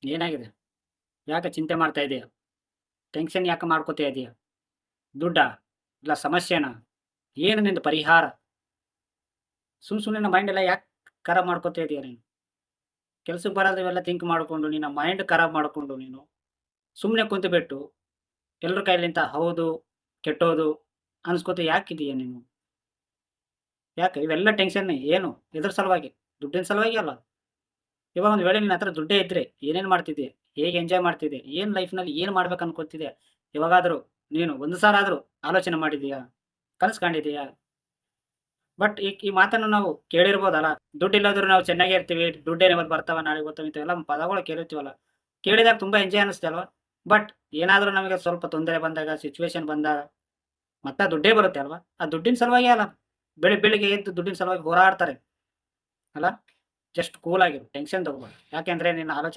ಏನಾಗಿದೆ? ಯಾಕೆ ಚಿಂತೆ ಮಾಡ್ತಾ ಇದೀಯ? ಟೆನ್ಷನ್ ಯಾಕೆ ಮಾಡ್ಕೋತಾ ಇದೀಯ? ದುಡ್ಡಾ? ಇಲ್ಲ ಸಮಸ್ಯೆನಾ? ಏನು ನಿಂದು ಪರಿಹಾರ? ಸುಮ್ನೆ ಮೈಂಡ್ ಎಲ್ಲ ಯಾಕೆ ಖರಾಬ್ ಮಾಡ್ಕೋತಾ ಇದೀಯ ನೀನು? ಕೆಲ್ಸಕ್ಕೆ ಬರೋದು ಇವೆಲ್ಲ ಥಿಂಕ್ ಮಾಡ್ಕೊಂಡು ನಿನ್ನ ಮೈಂಡ್ ಖರಾಬ್ ಮಾಡ್ಕೊಂಡು ನೀನು ಸುಮ್ನೆ ಕುಂತುಬಿಟ್ಟು ಎಲ್ರ ಕೈಲಿಂದ ಹೌದು, ಕೆಟ್ಟೋದು ಅನ್ಸ್ಕೋತ ಯಾಕಿದೀಯ ನೀನು? ಯಾಕೆ ಇವೆಲ್ಲ ಟೆನ್ಷನ್ ಏನು? ಎದ್ರ ಸಲುವಾಗಿ? ದುಡ್ಡಿನ ಸಲುವಾಗಿ ಅಲ್ಲ. ಇವಾಗ ಒಂದು ವೇಳೆ ನಿನ್ನ ಹತ್ರ ದುಡ್ಡೇ ಇದ್ರೆ ಏನೇನ್ ಮಾಡ್ತಿದ್ದೆ? ಹೇಗೆ ಎಂಜಾಯ್ ಮಾಡ್ತಿದ್ದೆ? ಏನ್ ಲೈಫ್‌ನಲ್ಲಿ ಏನ್ ಮಾಡ್ಬೇಕು ಅನ್ಕೋತಿದ್ದೆ? ಯಾವಾಗಾದ್ರೂ ನೀನು ಒಂದು ಸಾರಿ ಆದ್ರೂ ಆಲೋಚನೆ ಮಾಡಿದೀಯಾ? ಕನಸು ಕಂಡಿದೀಯಾ? ಬಟ್ ಈ ಮಾತನ್ನು ನಾವು ಕೇಳಿರ್ಬೋದಲ್ಲ. ದುಡ್ಡಿಲ್ಲದ್ರು ನಾವು ಚೆನ್ನಾಗೇ ಇರ್ತೀವಿ. ದುಡ್ಡೇನು ಇವತ್ತು ಬರ್ತಾವ, ನಾಳೆ ಹೋಗ್ತಾವ ಇಂಥವೆಲ್ಲ ಪದಗಳು ಕೇಳಿರ್ತೀವಲ್ಲ. ಕೇಳಿದಾಗ ತುಂಬಾ ಎಂಜಾಯ್ ಅನ್ನಿಸುತ್ತೆ ಅಲ್ವಾ? ಬಟ್ ಏನಾದ್ರೂ ನಮಗೆ ಸ್ವಲ್ಪ ತೊಂದರೆ ಬಂದಾಗ, ಸಿಚುವೇಷನ್ ಬಂದಾಗ ಮತ್ತೆ ದುಡ್ಡೇ ಬರುತ್ತೆ ಅಲ್ವಾ? ಆ ದುಡ್ಡಿನ ಸಲುವಾಗಿಯೇ ಅಲ್ಲ. ಬೆಳಿಗ್ಗೆ ಎದ್ದು ದುಡ್ಡಿನ ಸಲುವಾಗಿ ಹೋರಾಡ್ತಾರೆ ಅಲ್ಲ? ಜಸ್ಟ್ ಕೂಲ್ ಆಗಿರು. ಟೆನ್ಷನ್ ತಗೋಬೇಡ. ಯಾಕೆಂದ್ರೆ ನಿನ್ನ ಆಲೋಚನೆ